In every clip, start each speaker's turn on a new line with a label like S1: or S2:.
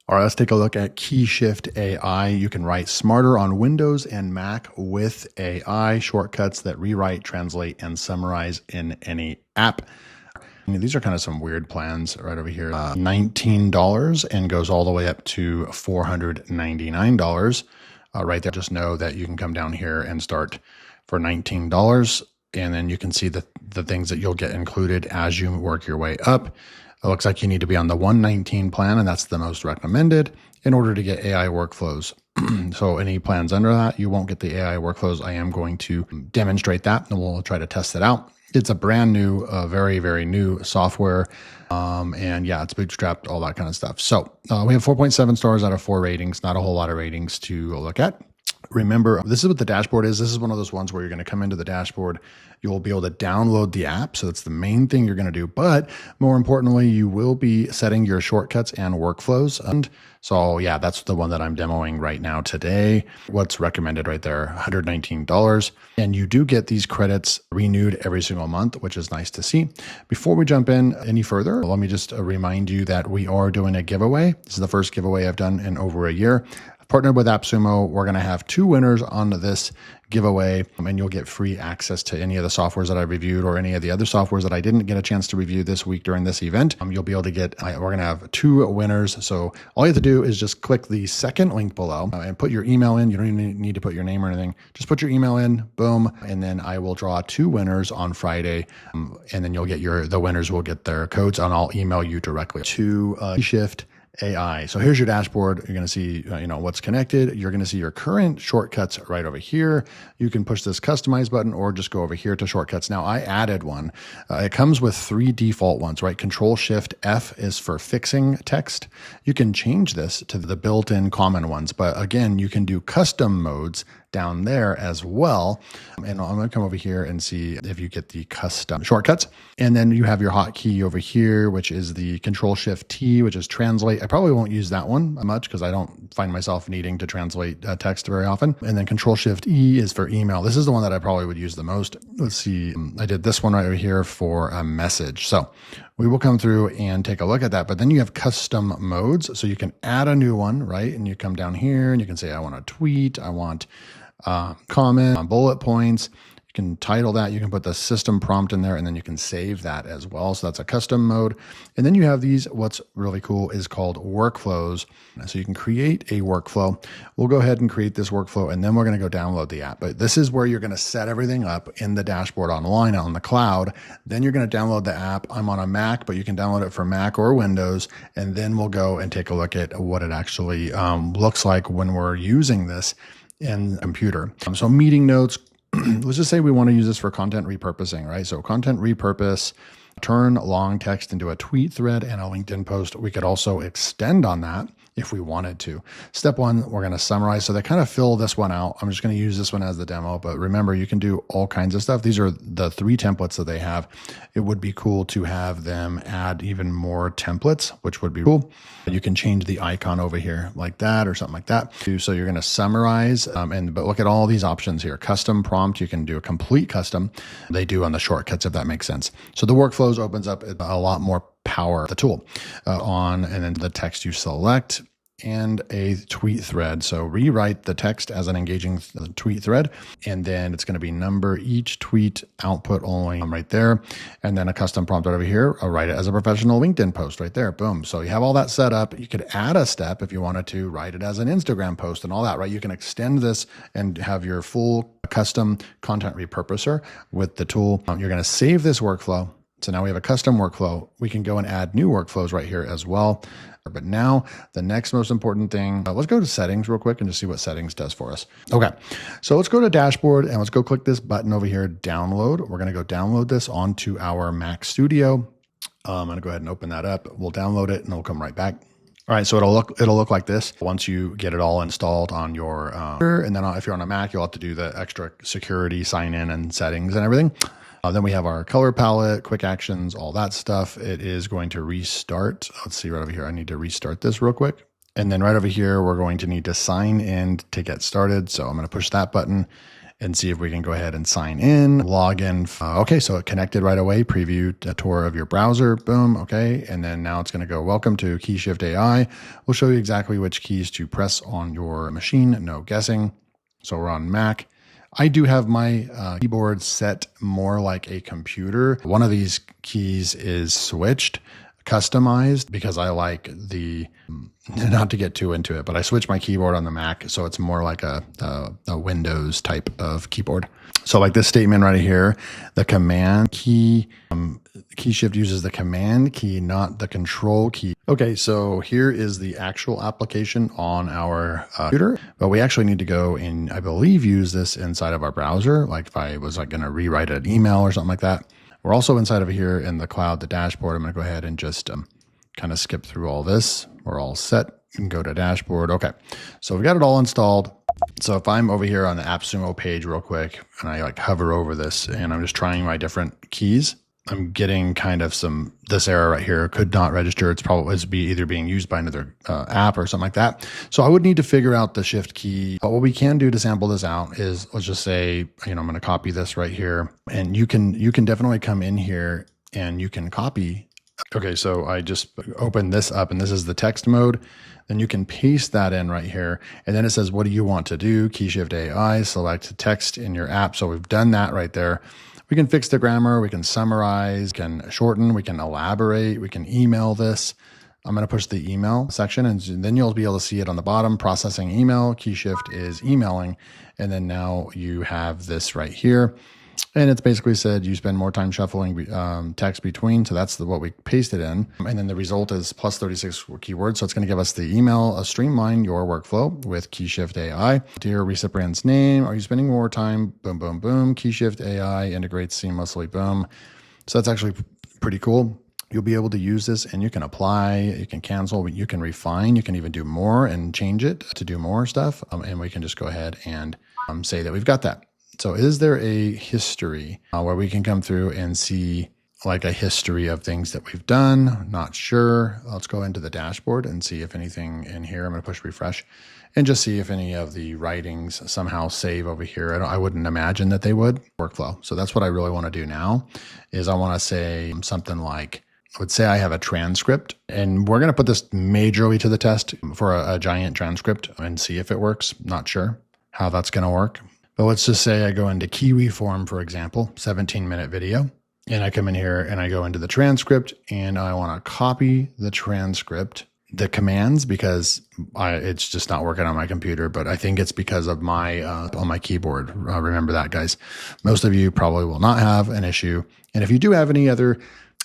S1: All right, let's take a look at Keyshift AI. You can write smarter on Windows and Mac with AI shortcuts that rewrite, translate, and summarize in any app. These are kind of some weird plans right over here. $19 and goes all the way up to $499 right there. Just know that you can come down here and start for $19, and then you can see the things that you'll get included as you work your way up. It looks like you need to be on the 119 plan, and that's the most recommended in order to get AI workflows. So any plans under that, you won't get the AI workflows. I am going to demonstrate that, and we'll try to test it out. It's a brand new, very, very new software. And yeah, it's bootstrapped, all that kind of stuff. So we have 4.7 stars out of 4 ratings, not a whole lot of ratings to look at. Remember, this is what the dashboard is. This is one of those ones where you're going to come into the dashboard. You'll be able to download the app. So that's the main thing you're going to do. But more importantly, you will be setting your shortcuts and workflows. And so yeah, that's the one that I'm demoing right now today. What's recommended right there, $119. And you do get these credits renewed every single month, which is nice to see. Before we jump in any further, let me just remind you that we are doing a giveaway. This is the first giveaway I've done in over a year. Partnered with Appsumo, we're going to have 2 winners on this giveaway, and you'll get free access to any of the softwares that I reviewed or any of the other softwares that I didn't get a chance to review this week during this event. You'll be able to get, we're going to have 2 winners. So all you have to do is just click the second link below and put your email in. You don't even need to put your name or anything. Just put your email in, boom, and then I will draw 2 winners on Friday, and then you'll get the winners will get their codes, and I'll email you directly to Keyshift AI. So here's your dashboard. You're going to see, what's connected. You're going to see your current shortcuts right over here. You can push this customize button or just go over here to shortcuts. Now I added one. It comes with 3 default ones, right? Control Shift F is for fixing text. You can change this to the built-in common ones, but again, you can do custom modes down there as well. And I'm going to come over here and see if you get the custom shortcuts. And then you have your hotkey over here, which is the Control Shift T, which is translate. I probably won't use that one much because I don't find myself needing to translate text very often. And then Control Shift E is for email. This is the one that I probably would use the most. Let's see. I did this one right over here for a message. So we will come through and take a look at that. But then you have custom modes. So you can add a new one, right? And you come down here and you can say, I want a tweet. I want comment on bullet points. You can title that. You can put the system prompt in there, and then you can save that as well. So that's a custom mode. And then you have these, what's really cool is called workflows. So you can create a workflow. We'll go ahead and create this workflow, and then we're going to go download the app. But this is where you're going to set everything up in the dashboard online on the cloud. Then you're going to download the app. I'm on a Mac, but you can download it for Mac or Windows. And then we'll go and take a look at what it actually looks like when we're using this in computer. So meeting notes, let's just say we want to use this for content repurposing, right? So content repurpose, turn long text into a tweet thread and a LinkedIn post. We could also extend on that if we wanted to. Step 1, we're going to summarize. So they kind of fill this one out. I'm just going to use this one as the demo, but remember, you can do all kinds of stuff. These are the 3 templates that they have. It would be cool to have them add even more templates, which would be cool. You can change the icon over here like that or something like that. So you're going to summarize, but look at all these options here. Custom prompt, you can do a complete custom. They do on the shortcuts, if that makes sense. So the workflows opens up a lot more power, the tool and then the text you select and a tweet thread. So rewrite the text as an engaging tweet thread. And then it's going to be number each tweet output only right there. And then a custom prompt right over here. I'll write it as a professional LinkedIn post right there. Boom. So you have all that set up. You could add a step if you wanted to write it as an Instagram post and all that, right? You can extend this and have your full custom content repurposer with the tool. You're going to save this workflow. So now we have a custom workflow. We can go and add new workflows right here as well. But now the next most important thing, let's go to settings real quick and just see what settings does for us. Okay, so let's go to dashboard and let's go click this button over here, download. We're going to go download this onto our Mac Studio. I'm going to go ahead and open that up. We'll download it and we'll come right back. All right, so it'll look like this once you get it all installed on your, and then if you're on a Mac, you'll have to do the extra security sign in and settings and everything. Then we have our color palette, quick actions, all that stuff. It is going to restart. Let's see right over here. I need to restart this real quick. And then right over here, we're going to need to sign in to get started. So I'm going to push that button. and see if we can go ahead and sign in, log in. Okay, so it connected right away. Preview a tour of your browser. Boom. Okay, and then now it's going to go, welcome to Keyshift AI. We'll show you exactly which keys to press on your machine. No guessing. So we're on Mac. I do have my keyboard set more like a computer. One of these keys is switched, customized, because I like the, not to get too into it, but I switched my keyboard on the Mac, so it's more like a Windows type of keyboard. So like this statement right here, the command key, Keyshift uses the command key, not the control key. Okay, so here is the actual application on our computer, but we actually need to go and I believe use this inside of our browser. Like if I was like going to rewrite an email or something like that. We're also inside of here in the cloud, the dashboard. I'm going to go ahead and just kind of skip through all this. We're all set. You can go to dashboard. Okay, so we've got it all installed. So if I'm over here on the Appsumo page real quick and I like hover over this and I'm just trying my different keys, I'm getting kind of this error right here, could not register. It's probably either being used by another app or something like that. So I would need to figure out the shift key. But what we can do to sample this out is, let's just say, I'm going to copy this right here, and you can definitely come in here and you can copy. Okay, so I just opened this up and this is the text mode. Then you can paste that in right here. And then it says, what do you want to do? Keyshift AI, select text in your app. So we've done that right there. We can fix the grammar, we can summarize, we can shorten, we can elaborate, we can email this. I'm going to push the email section and then you'll be able to see it on the bottom, processing email. Keyshift is emailing. And then now you have this right here. And it's basically said you spend more time shuffling text between. So that's what we pasted in. And then the result is plus 36 keywords. So it's going to give us the email, streamline your workflow with Keyshift AI. Dear recipient's name, are you spending more time? Boom, boom, boom. Keyshift AI integrates seamlessly. Boom. So that's actually pretty cool. You'll be able to use this and you can apply, you can cancel, you can refine, you can even do more and change it to do more stuff. And we can just go ahead and say that we've got that. So is there a history where we can come through and see like a history of things that we've done? Not sure. Let's go into the dashboard and see if anything in here. I'm going to push refresh and just see if any of the writings somehow save over here. I wouldn't imagine that they would. Workflow. So that's what I really want to do now is I want to say something like, I would say I have a transcript and we're going to put this majorly to the test for a giant transcript and see if it works. Not sure how that's going to work. But let's just say I go into Kiwi form, for example, 17-minute video, and I come in here and I go into the transcript and I want to copy the transcript, the commands, because it's just not working on my computer, but I think it's because of my on my keyboard. Remember that, guys. Most of you probably will not have an issue. And if you do have any other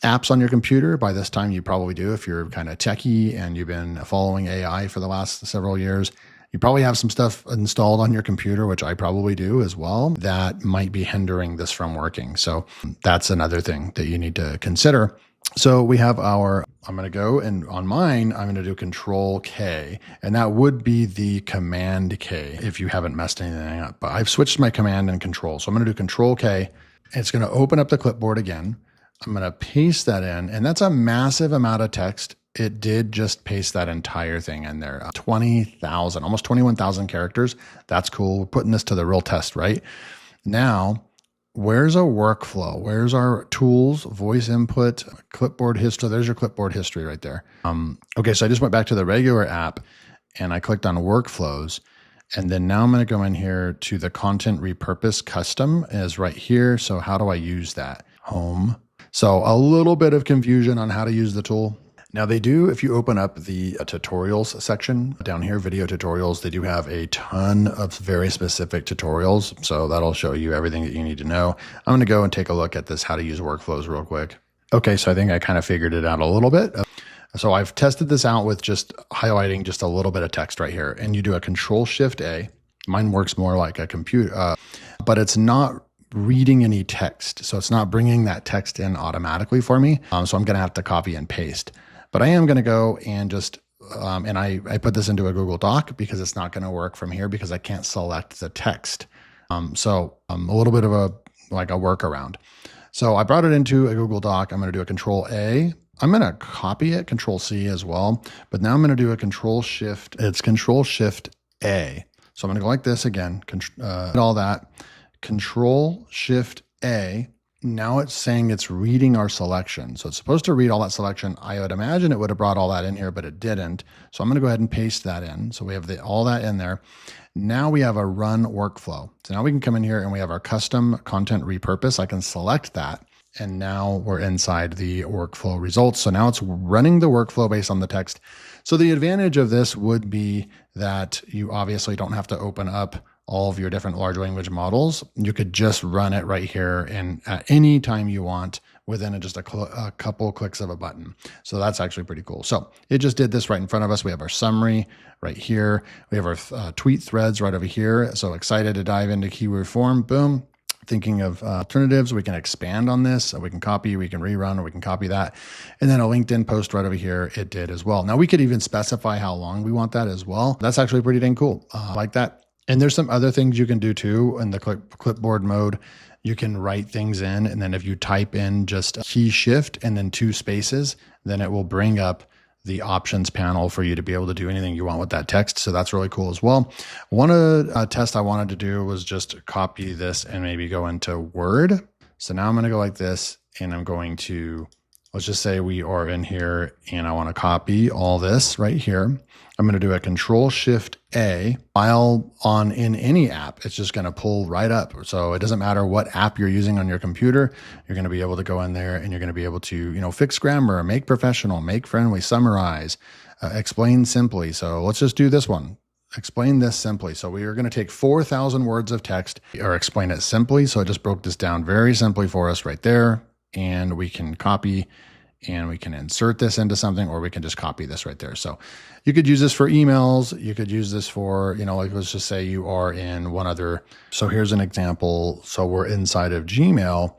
S1: apps on your computer, by this time you probably do if you're kind of techie and you've been following AI for the last several years. You probably have some stuff installed on your computer, which I probably do as well, that might be hindering this from working. So that's another thing that you need to consider. So we have I'm going to go and on mine, I'm going to do Control K, and that would be the Command K if you haven't messed anything up. But I've switched my Command and Control. So I'm going to do Control K. It's going to open up the clipboard again. I'm going to paste that in, and that's a massive amount of text. It did just paste that entire thing in there. 20,000, almost 21,000 characters. That's cool. We're putting this to the real test, right? Now, where's our workflow? Where's our tools, voice input, clipboard history? There's your clipboard history right there. Okay, so I just went back to the regular app and I clicked on workflows. And then now I'm going to go in here to the content repurpose custom is right here. So how do I use that? Home. So a little bit of confusion on how to use the tool. Now they do, if you open up the tutorials section down here, video tutorials, they do have a ton of very specific tutorials. So that'll show you everything that you need to know. I'm going to go and take a look at this, how to use workflows real quick. Okay, so I think I kind of figured it out a little bit. So I've tested this out with just highlighting just a little bit of text right here. And you do a Control-Shift-A. Mine works more like a computer, but it's not reading any text. So it's not bringing that text in automatically for me. So I'm going to have to copy and paste. But I am going to go and just, and I put this into a Google Doc because it's not going to work from here because I can't select the text. So a little bit of a workaround. So I brought it into a Google Doc. I'm going to do a Control-A. I'm going to copy it, Control-C as well. But now I'm going to do a Control-Shift. It's Control-Shift-A. So I'm going to go like this again, all that. Control Shift A. Now it's saying it's reading our selection. So it's supposed to read all that selection. I would imagine it would have brought all that in here, but it didn't. So I'm going to go ahead and paste that in. So we have all that in there. Now we have a run workflow. So now we can come in here and we have our custom content repurpose. I can select that. And now we're inside the workflow results. So now it's running the workflow based on the text. So the advantage of this would be that you obviously don't have to open up all of your different large language models. You could just run it right here and at any time you want within just a couple clicks of a button. So that's actually pretty cool. So it just did this right in front of us. We have our summary right here. We have our tweet threads right over here. So excited to dive into keyword form. Boom. Thinking of alternatives, we can expand on this. We can copy, we can rerun, or we can copy that. And then a LinkedIn post right over here, it did as well. Now we could even specify how long we want that as well. That's actually pretty dang cool. I like that. And there's some other things you can do too in the clipboard mode. You can write things in, and then if you type in just key shift and then 2 spaces, then it will bring up the options panel for you to be able to do anything you want with that text. So that's really cool as well. One test I wanted to do was just copy this and maybe go into Word. So now I'm going to go like this, and I'm going to, let's just say we are in here and I want to copy all this right here. I'm going to do a Control Shift A. While in any app, it's just going to pull right up. So it doesn't matter what app you're using on your computer. You're going to be able to go in there and you're going to be able to, fix grammar, make professional, make friendly, summarize, explain simply. So let's just do this one. Explain this simply. So we are going to take 4,000 words of text or explain it simply. So I just broke this down very simply for us right there. And we can copy and we can insert this into something, or we can just copy this right there. So you could use this for emails. You could use this for, like let's just say you are in one other. So here's an example. So we're inside of Gmail,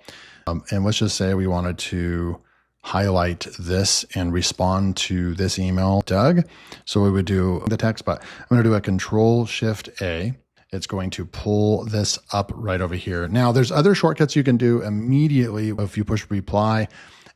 S1: and let's just say we wanted to highlight this and respond to this email, Doug. So we would do the text, but I'm going to do a Control Shift A. It's going to pull this up right over here. Now there's other shortcuts you can do immediately if you push reply,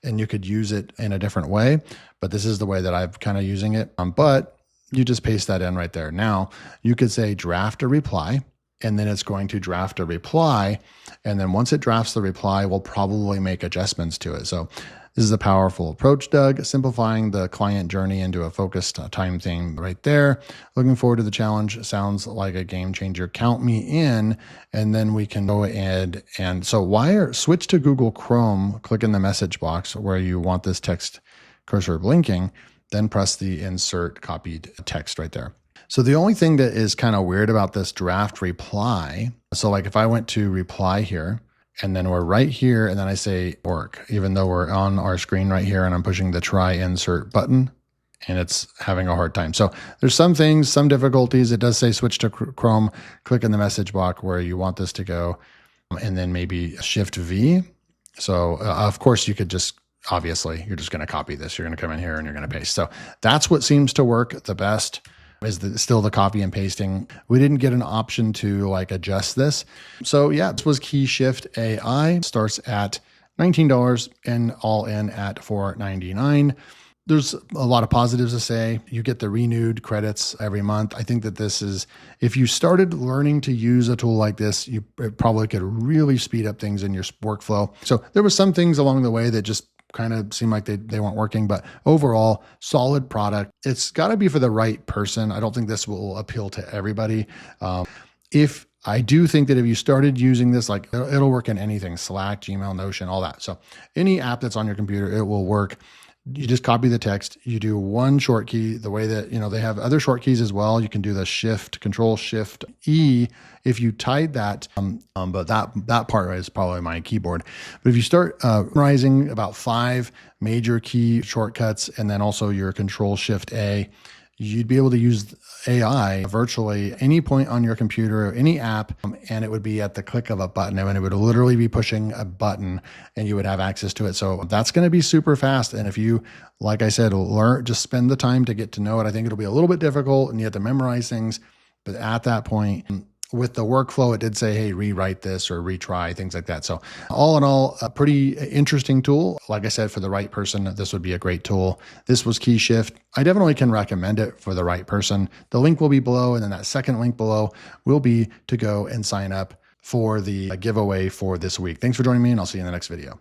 S1: and you could use it in a different way, but this is the way that I've kind of using it. But you just paste that in right there. Now you could say draft a reply, and then it's going to draft a reply. And then once it drafts the reply, we'll probably make adjustments to it. So this is a powerful approach, Doug, simplifying the client journey into a focused time thing right there. Looking forward to the challenge. Sounds like a game changer. Count me in, and then we can go ahead and switch to Google Chrome, click in the message box where you want this text cursor blinking, then press the insert copied text right there. So the only thing that is kind of weird about this draft reply, so like if I went to reply here, and then we're right here, and then I say work, even though we're on our screen right here and I'm pushing the try insert button and it's having a hard time. So there's some things, some difficulties. It does say switch to Chrome, click in the message box where you want this to go, and then maybe Shift V. So of course you could just, obviously you're just going to copy this. You're going to come in here and you're going to paste. So that's what seems to work the best. Is still the copy and pasting. We didn't get an option to adjust this. So yeah, this was Keyshift AI. Starts at $19 and all in at $4.99. There's a lot of positives to say. You get the renewed credits every month. I think that this is, if you started learning to use a tool like this, you probably could really speed up things in your workflow. So there were some things along the way that just kind of seemed like they weren't working, but overall, solid product. It's got to be for the right person. I don't think this will appeal to everybody. If I do think that if you started using this, it'll work in anything, Slack, Gmail, Notion, all that. So any app that's on your computer, it will work. You just copy the text. You do one short key, the way that, they have other short keys as well. You can do the Control Shift E if you tied that. But that part is probably my keyboard. But if you start memorizing about 5 major key shortcuts and then also your Control Shift A, you'd be able to use AI virtually any point on your computer or any app, and it would be at the click of a button, and it would literally be pushing a button and you would have access to it. So that's going to be super fast. And if you, like I said, just spend the time to get to know it. I think it'll be a little bit difficult and you have to memorize things, but at that point, with the workflow, it did say, hey, rewrite this or retry, things like that. So all in all, a pretty interesting tool. Like I said, for the right person, this would be a great tool. This was Keyshift. I definitely can recommend it for the right person. The link will be below, and then that second link below will be to go and sign up for the giveaway for this week. Thanks for joining me, and I'll see you in the next video.